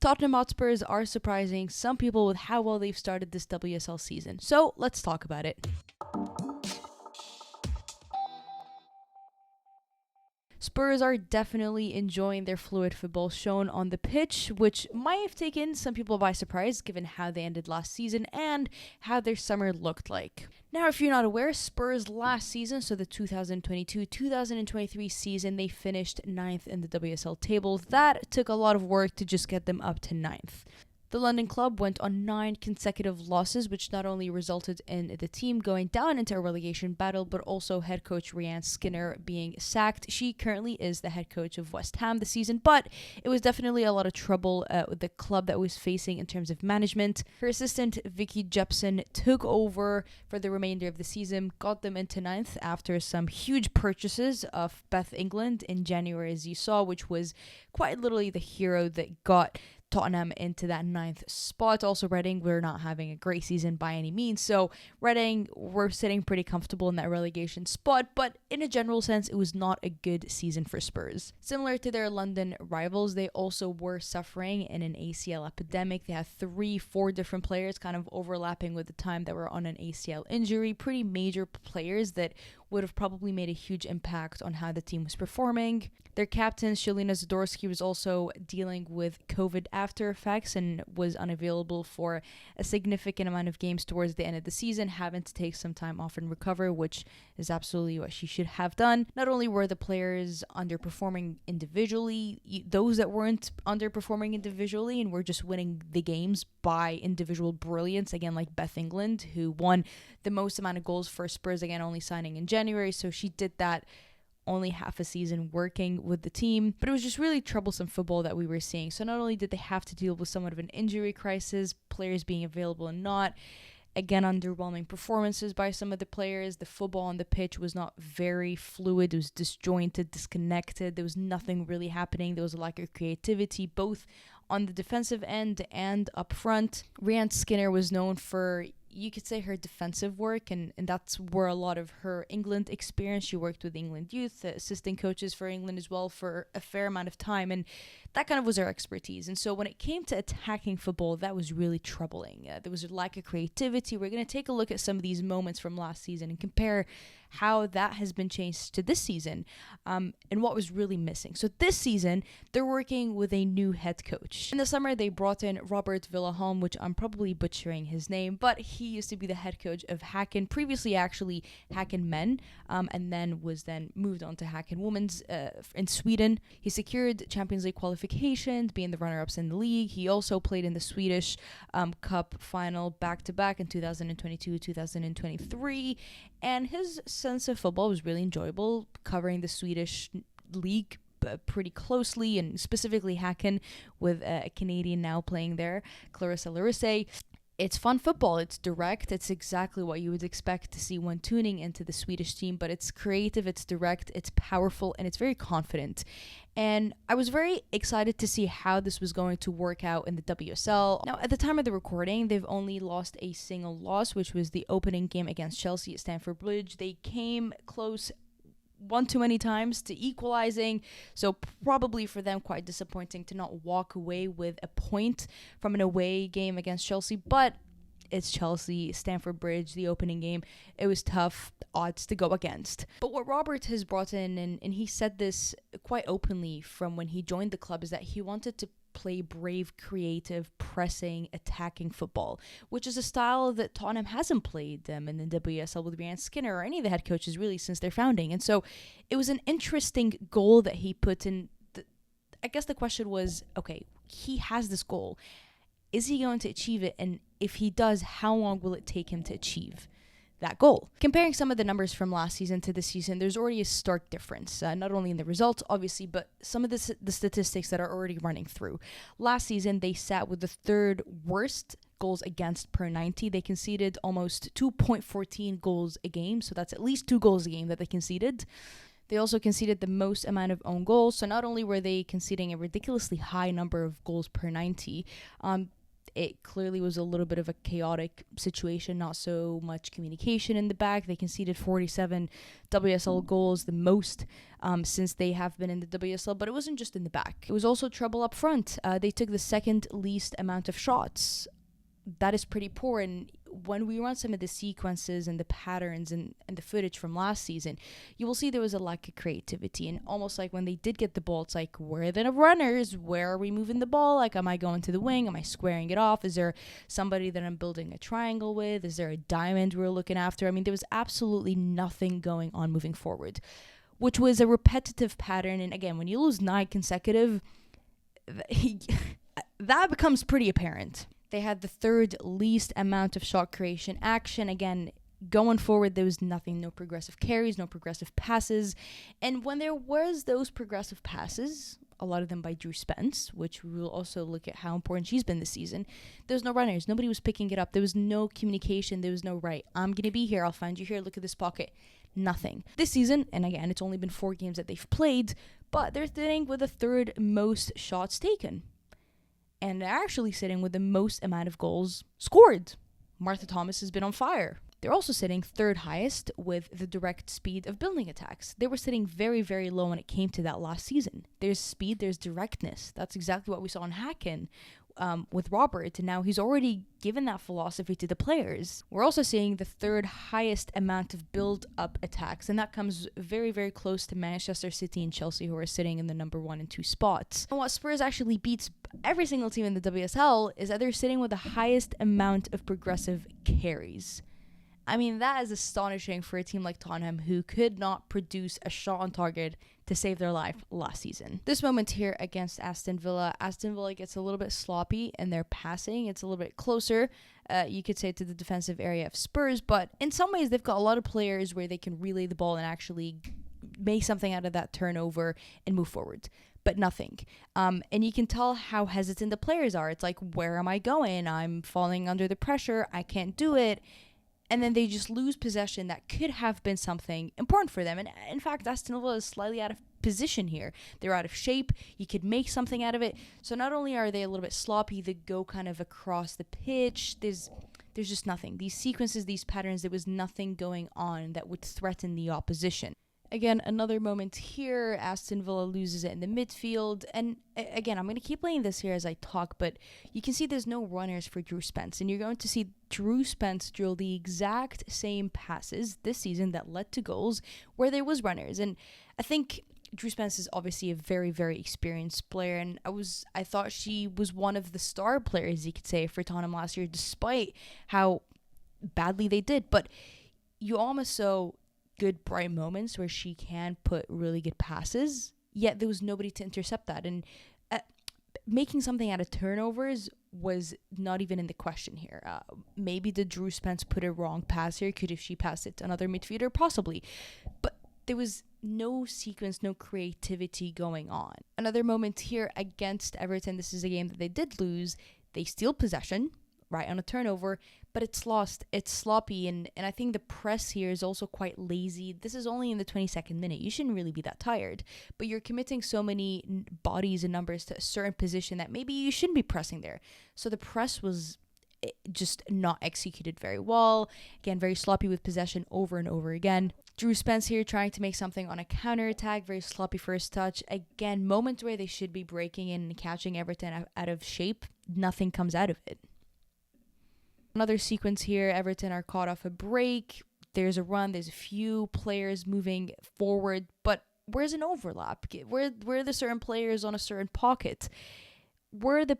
Tottenham Hotspurs are surprising some people with how well they've started this WSL season. So let's talk about it. Spurs are definitely enjoying their fluid football shown on the pitch, which might have taken some people by surprise given how they ended last season and how their summer looked like. Now, if you're not aware, Spurs last season, so the 2022-2023 season, they finished 9th in the WSL table. That took a lot of work to just get them up to 9th. The London club went on 9 consecutive losses, which not only resulted in the team going down into a relegation battle, but also head coach Rhian Skinner being sacked. She currently is the head coach of West Ham this season, but it was definitely a lot of trouble with the club that was facing in terms of management. Her assistant, Vicky Jepson, took over for the remainder of the season, got them into 9th after some huge purchases of Beth England in January, as you saw, which was quite literally the hero that got Tottenham into that 9th spot. Also, Reading, we're not having a great season by any means. So, Reading, we're sitting pretty comfortable in that relegation spot. But in a general sense, it was not a good season for Spurs. Similar to their London rivals, they also were suffering in an ACL epidemic. They had 3-4 different players kind of overlapping with the time that were on an ACL injury. Pretty major players that would have probably made a huge impact on how the team was performing. Their captain, Shelina Zadorsky, was also dealing with COVID after effects and was unavailable for a significant amount of games towards the end of the season, having to take some time off and recover, which is absolutely what she should have done. Not only were the players underperforming individually, those that weren't underperforming individually and were just winning the games by individual brilliance, again, like Beth England, who won the most amount of goals for Spurs, again, only signing in January, so she did that only half a season working with the team. But it was just really troublesome football that we were seeing. So not only did they have to deal with somewhat of an injury crisis, players being available and not, again, underwhelming performances by some of the players. The football on the pitch was not very fluid. It was disjointed, disconnected. There was nothing really happening. There was a lack of creativity, both on the defensive end and up front. Rhian Skinner was known for, you could say, her defensive work, and that's where a lot of her England experience. She worked with England youth, assistant coaches for England as well for a fair amount of time, and that kind of was her expertise. And so when it came to attacking football, that was really troubling. There was a lack of creativity. We're going to take a look at some of these moments from last season and compare how that has been changed to this season, and what was really missing. So this season, they're working with a new head coach. In the summer, they brought in Robert Villaholm, which I'm probably butchering his name, but he used to be the head coach of Häcken, previously actually Häcken Men, and then moved on to Häcken Women's in Sweden. He secured Champions League qualifications, being the runner-ups in the league. He also played in the Swedish Cup final back-to-back in 2022-2023, and his sense of football was really enjoyable, covering the Swedish league pretty closely, and specifically Häcken, with a Canadian now playing there, Clarissa Larisse. It's fun football, it's direct, it's exactly what you would expect to see when tuning into the Swedish team, but it's creative, it's direct, it's powerful, and it's very confident. And I was very excited to see how this was going to work out in the WSL. Now, at the time of the recording, they've only lost a single loss, which was the opening game against Chelsea at Stamford Bridge. They came close one too many times to equalizing, so probably for them quite disappointing to not walk away with a point from an away game against Chelsea. But it's Chelsea, Stamford Bridge, the opening game. It was tough odds to go against. But what Robert has brought in, and he said this quite openly from when he joined the club, is that he wanted to play brave, creative, pressing, attacking football, which is a style that Tottenham hasn't played in the WSL with Rhian Skinner or any of the head coaches really since their founding. And so it was an interesting goal that he put in. I guess the question was, okay, he has this goal. Is he going to achieve it? And if he does, how long will it take him to achieve that goal? Comparing some of the numbers from last season to this season, there's already a stark difference, not only in the results, obviously, but some of the statistics that are already running through. Last season, they sat with the third worst goals against per 90. They conceded almost 2.14 goals a game, so that's at least 2 goals a game that they conceded. They also conceded the most amount of own goals, so not only were they conceding a ridiculously high number of goals per 90, It clearly was a little bit of a chaotic situation, not so much communication in the back. They conceded 47 WSL goals, the most since they have been in the WSL, but it wasn't just in the back. It was also trouble up front. They took the second least amount of shots. That is pretty poor. And when we run some of the sequences and the patterns and the footage from last season, you will see there was a lack of creativity. And almost like when they did get the ball, it's like, where are the runners? Where are we moving the ball? Like, am I going to the wing? Am I squaring it off? Is there somebody that I'm building a triangle with? Is there a diamond we're looking after? I mean, there was absolutely nothing going on moving forward, which was a repetitive pattern. And again, when you lose 9 consecutive, that becomes pretty apparent. They had the third least amount of shot creation action. Again, going forward, there was nothing, no progressive carries, no progressive passes. And when there was those progressive passes, a lot of them by Drew Spence, which we will also look at how important she's been this season, there was no runners. Nobody was picking it up. There was no communication. There was no, right, I'm going to be here. I'll find you here. Look at this pocket. Nothing. This season, and again, it's only been 4 games that they've played, but they're sitting with the third most shots taken. And they're actually sitting with the most amount of goals scored. Martha Thomas has been on fire. They're also sitting third highest with the direct speed of building attacks. They were sitting very, very low when it came to that last season. There's speed, there's directness. That's exactly what we saw in Hacken with Robert, and now he's already given that philosophy to the players. We're also seeing the third highest amount of build-up attacks, and that comes very, very close to Manchester City and Chelsea, who are sitting in the number 1 and 2 spots. And what Spurs actually beats every single team in the WSL is that they're sitting with the highest amount of progressive carries. I mean, that is astonishing for a team like Tottenham, who could not produce a shot on target to save their life last season. This moment here against Aston Villa gets a little bit sloppy in their passing. It's a little bit closer, you could say, to the defensive area of Spurs, but in some ways they've got a lot of players where they can relay the ball and actually make something out of that turnover and move forward. But nothing. And you can tell how hesitant the players are. It's like, where am I going? I'm falling under the pressure. I can't do it. And then they just lose possession that could have been something important for them. And in fact, Aston Villa is slightly out of position here. They're out of shape. You could make something out of it. So not only are they a little bit sloppy, they go kind of across the pitch. There's just nothing. These sequences, these patterns, there was nothing going on that would threaten the opposition. Again, another moment here, Aston Villa loses it in the midfield. And again, I'm going to keep playing this here as I talk, but you can see there's no runners for Drew Spence. And you're going to see Drew Spence drill the exact same passes this season that led to goals where there was runners. And I think Drew Spence is obviously a very, very experienced player. And I thought she was one of the star players, you could say, for Tottenham last year, despite how badly they did. But you almost saw good bright moments where she can put really good passes, yet there was nobody to intercept that. And making something out of turnovers was not even in the question here. Maybe did Drew Spence put a wrong pass here? Could if she passed it to another midfielder? Possibly. But there was no sequence, no creativity going on. Another moment here against Everton. This is a game that they did lose. They steal possession, right, on a turnover, but it's lost. It's sloppy, and I think the press here is also quite lazy. This is only in the 22nd minute. You shouldn't really be that tired, but you're committing so many bodies and numbers to a certain position that maybe you shouldn't be pressing there. So the press was just not executed very well. Again, very sloppy with possession over and over again. Drew Spence here trying to make something on a counter-attack, very sloppy first touch. Again, moments where they should be breaking in and catching Everton out of shape, nothing comes out of it. Another sequence here, Everton are caught off a break. There's a run, there's a few players moving forward, but where's an overlap? Where are the certain players on a certain pocket? Were the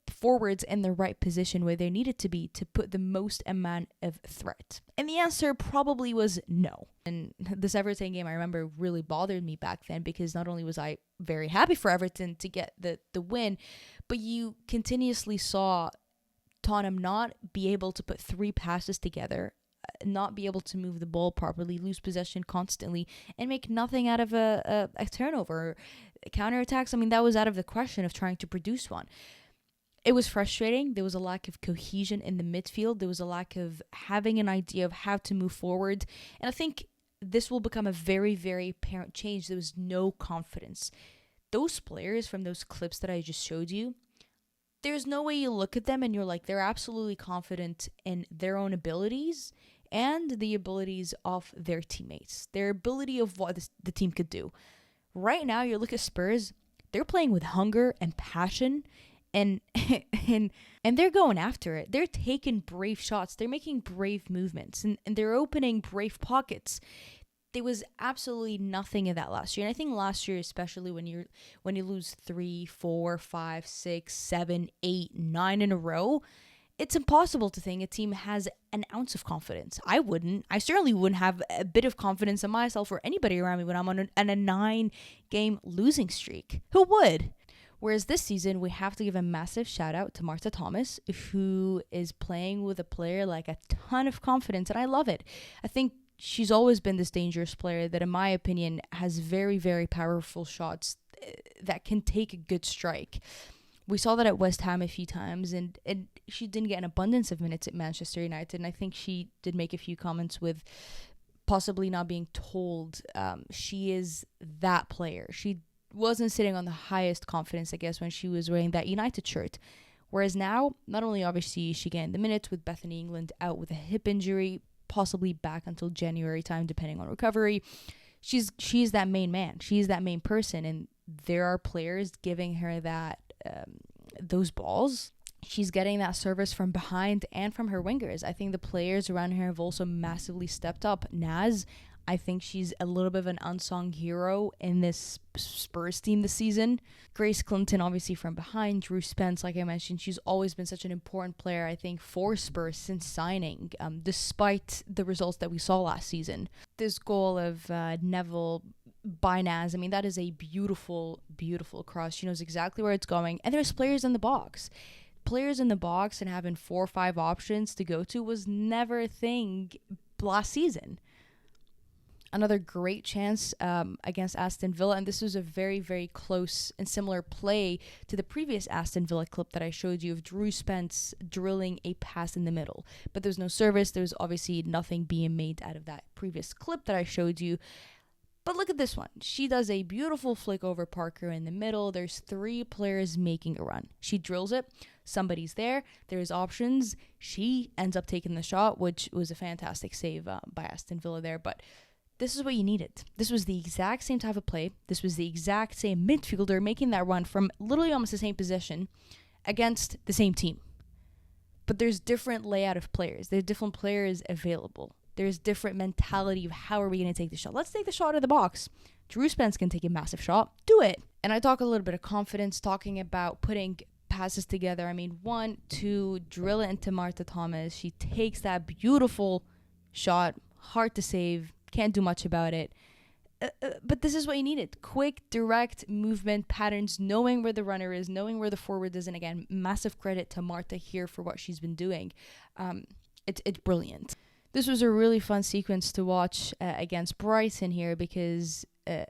forwards in the right position where they needed to be to put the most amount of threat? And the answer probably was no. And this Everton game, I remember, really bothered me back then, because not only was I very happy for Everton to get the win, but you continuously saw Tottenham not be able to put 3 passes together, not be able to move the ball properly, lose possession constantly, and make nothing out of a turnover. Counterattacks, I mean, that was out of the question of trying to produce one. It was frustrating. There was a lack of cohesion in the midfield. There was a lack of having an idea of how to move forward. And I think this will become a very, very apparent change. There was no confidence. Those players from those clips that I just showed you, there's no way you look at them and you're like, they're absolutely confident in their own abilities and the abilities of their teammates, their ability of what the team could do. Right now, you look at Spurs, they're playing with hunger and passion, and and they're going after it. They're taking brave shots. They're making brave movements, and they're opening brave pockets. There was absolutely nothing of that last year. And I think last year, especially when you lose 3, 4, 5, 6, 7, 8, 9 in a row, it's impossible to think a team has an ounce of confidence. I certainly wouldn't have a bit of confidence in myself or anybody around me when I'm on a 9-game losing streak. Who would? Whereas this season, we have to give a massive shout out to Marta Thomas, who is playing with a player like a ton of confidence, and I love it. I think she's always been this dangerous player that, in my opinion, has very, very powerful shots that can take a good strike. We saw that at West Ham a few times, and she didn't get an abundance of minutes at Manchester United, and I think she did make a few comments with possibly not being told she is that player. She wasn't sitting on the highest confidence, I guess, when she was wearing that United shirt. Whereas now, not only obviously is she getting the minutes with Bethany England out with a hip injury, possibly back until January time, depending on recovery, she's that main man. She's that main person, and there are players giving her that those balls. She's getting that service from behind and from her wingers. I think the players around her have also massively stepped up. Naz, I think she's a little bit of an unsung hero in this Spurs team this season. Grace Clinton, obviously from behind. Drew Spence, like I mentioned, she's always been such an important player, I think, for Spurs since signing, despite the results that we saw last season. This goal of Neville by Naz, I mean, that is a beautiful, beautiful cross. She knows exactly where it's going. And there's players in the box. Players in the box and having 4 or 5 options to go to was never a thing last season. Another great chance against Aston Villa, and this was a very, very close and similar play to the previous Aston Villa clip that I showed you of Drew Spence drilling a pass in the middle. But there was no service. There was obviously nothing being made out of that previous clip that I showed you. But look at this one. She does a beautiful flick over Parker in the middle. There's 3 players making a run. She drills it. Somebody's there. There's options. She ends up taking the shot, which was a fantastic save by Aston Villa there. But this is what you needed. This was the exact same type of play. This was the exact same midfielder making that run from literally almost the same position against the same team. But there's different layout of players. There's different players available. There's different mentality of how are we going to take the shot. Let's take the shot out of the box. Drew Spence can take a massive shot. Do it. And I talk a little bit of confidence talking about putting passes together. I mean, 1, 2, drill it into Marta Thomas. She takes that beautiful shot. Hard to save. Can't do much about it. But this is what you needed. Quick, direct movement patterns, knowing where the runner is, knowing where the forward is. And again, massive credit to Marta here for what she's been doing. It's brilliant. This was a really fun sequence to watch against Brighton here because,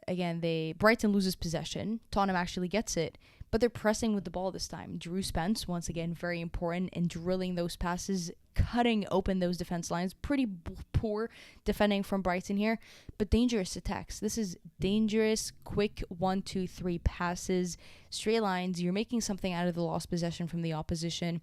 again, Brighton loses possession. Tottenham actually gets it. But they're pressing with the ball this time. Drew Spence, once again, very important in drilling those passes, cutting open those defense lines. Pretty poor defending from Brighton here, but dangerous attacks. This is dangerous, quick 1, 2, 3 passes, straight lines. You're making something out of the lost possession from the opposition.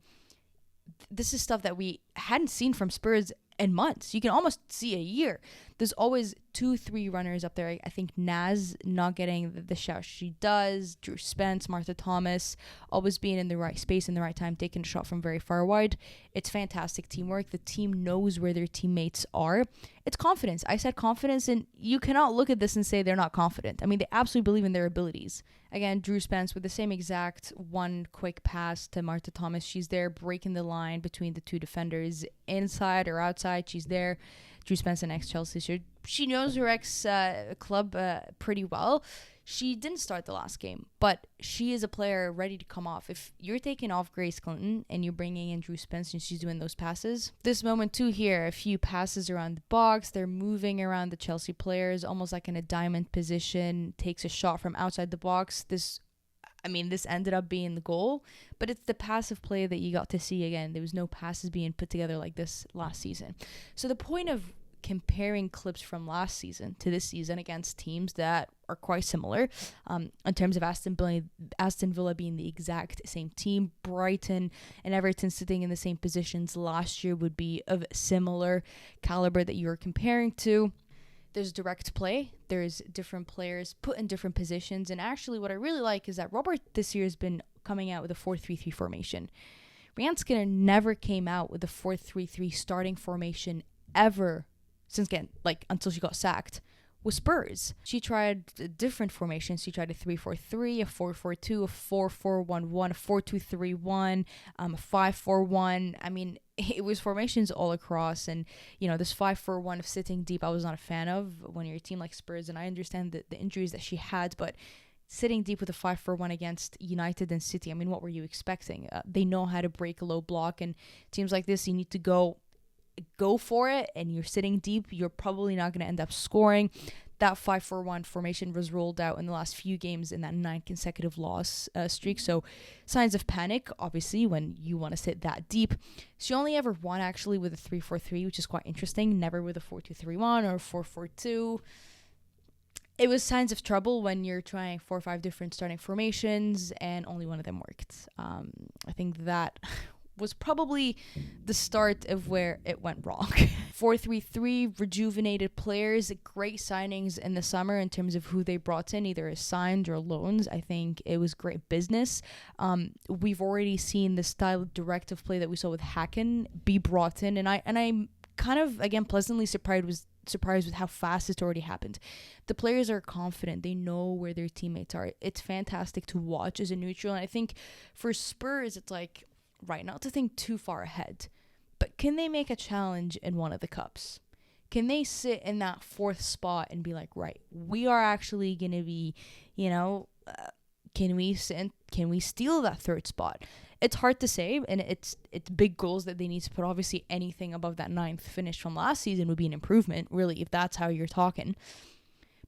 This is stuff that we hadn't seen from Spurs in months. You can almost see a year. There's always 2, 3 runners up there. I think Naz not getting the shout she does. Drew Spence, Martha Thomas, always being in the right space in the right time, taking a shot from very far wide. It's fantastic teamwork. The team knows where their teammates are. It's confidence. I said confidence, and you cannot look at this and say they're not confident. I mean, they absolutely believe in their abilities. Again, Drew Spence with the same exact one quick pass to Martha Thomas. She's there breaking the line between the 2 defenders, inside or outside. She's there. Drew Spence, an ex-Chelsea. She knows her ex-club pretty well. She didn't start the last game, but she is a player ready to come off. If you're taking off Grace Clinton and you're bringing in Drew Spence and she's doing those passes, this moment too here, a few passes around the box, they're moving around the Chelsea players, almost like in a diamond position, takes a shot from outside the box. This ended up being the goal, but it's the passive play that you got to see again. There was no passes being put together like this last season. So the point of comparing clips from last season to this season against teams that are quite similar in terms of Aston Villa being the exact same team. Brighton and Everton sitting in the same positions last year would be of similar caliber that you're comparing to. There's direct play. There's different players put in different positions. And actually what I really like is that Robert this year has been coming out with a 4-3-3 formation. Rhian Skinner never came out with a 4-3-3 starting formation ever since until she got sacked with Spurs. She tried different formations. She tried a 3-4-3, a 4-4-2, a 4-4-1-1, a 4-2-3-1, a 5-4-1. I mean, it was formations all across. And, this 5-4-1 of sitting deep, I was not a fan of when you're a team like Spurs. And I understand the injuries that she had, but sitting deep with a 5-4-1 against United and City, I mean, what were you expecting? They know how to break a low block, and teams like this, you need to go for it, and you're sitting deep, you're probably not going to end up scoring. That 5-4-1 formation was rolled out in the last few games in that 9 consecutive loss streak, so signs of panic, obviously, when you want to sit that deep. She only ever won, actually, with a 3-4-3, which is quite interesting, never with a 4-2-3-1 or 4-4-2. It was signs of trouble when you're trying 4 or 5 different starting formations, and only one of them worked. I think that was probably the start of where it went wrong. 4-3-3, rejuvenated players, great signings in the summer in terms of who they brought in, either as signed or loans. I think it was great business. We've already seen the style of directive play that we saw with Hacken be brought in, and I'm kind of, again, pleasantly surprised with how fast it's already happened. The players are confident. They know where their teammates are. It's fantastic to watch as a neutral. And I think for Spurs, it's like, right, not to think too far ahead, but can they make a challenge in one of the cups? Can they sit in that 4th spot and be like, right, we are actually going to be, can we steal that 3rd spot? It's hard to say, and it's big goals that they need to put. Obviously, anything above that 9th finish from last season would be an improvement, really, if that's how you're talking.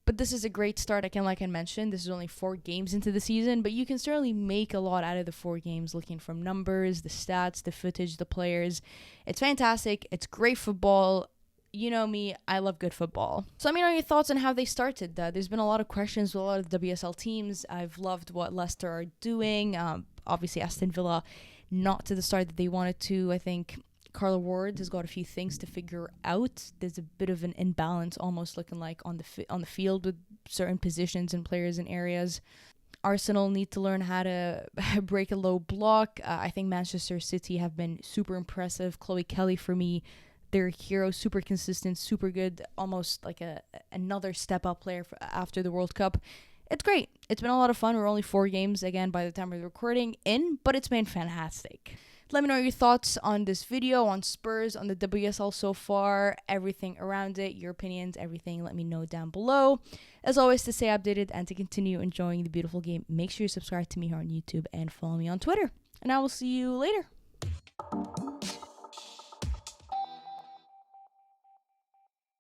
But this is a great start. Like I mentioned, this is only 4 games into the season, but you can certainly make a lot out of the 4 games, looking from numbers, the stats, the footage, the players. It's fantastic. It's great football. You know me, I love good football. So let me know your thoughts on how they started. There's been a lot of questions with a lot of the WSL teams. I've loved what Leicester are doing. Obviously, Aston Villa, not to the start that they wanted to. I think Carla Ward has got a few things to figure out. There's a bit of an imbalance almost looking like on the field with certain positions and players and areas. Arsenal need to learn how to break a low block. I think Manchester City have been super impressive. Chloe Kelly, for me, their hero, super consistent, super good, almost like another step-up player after the World Cup. It's great. It's been a lot of fun. We're only 4 games, again, by the time we're recording but it's been fantastic. Let me know your thoughts on this video, on Spurs, on the WSL so far, everything around it, your opinions, everything. Let me know down below. As always, to stay updated and to continue enjoying the beautiful game, make sure you subscribe to me here on YouTube and follow me on Twitter. And I will see you later.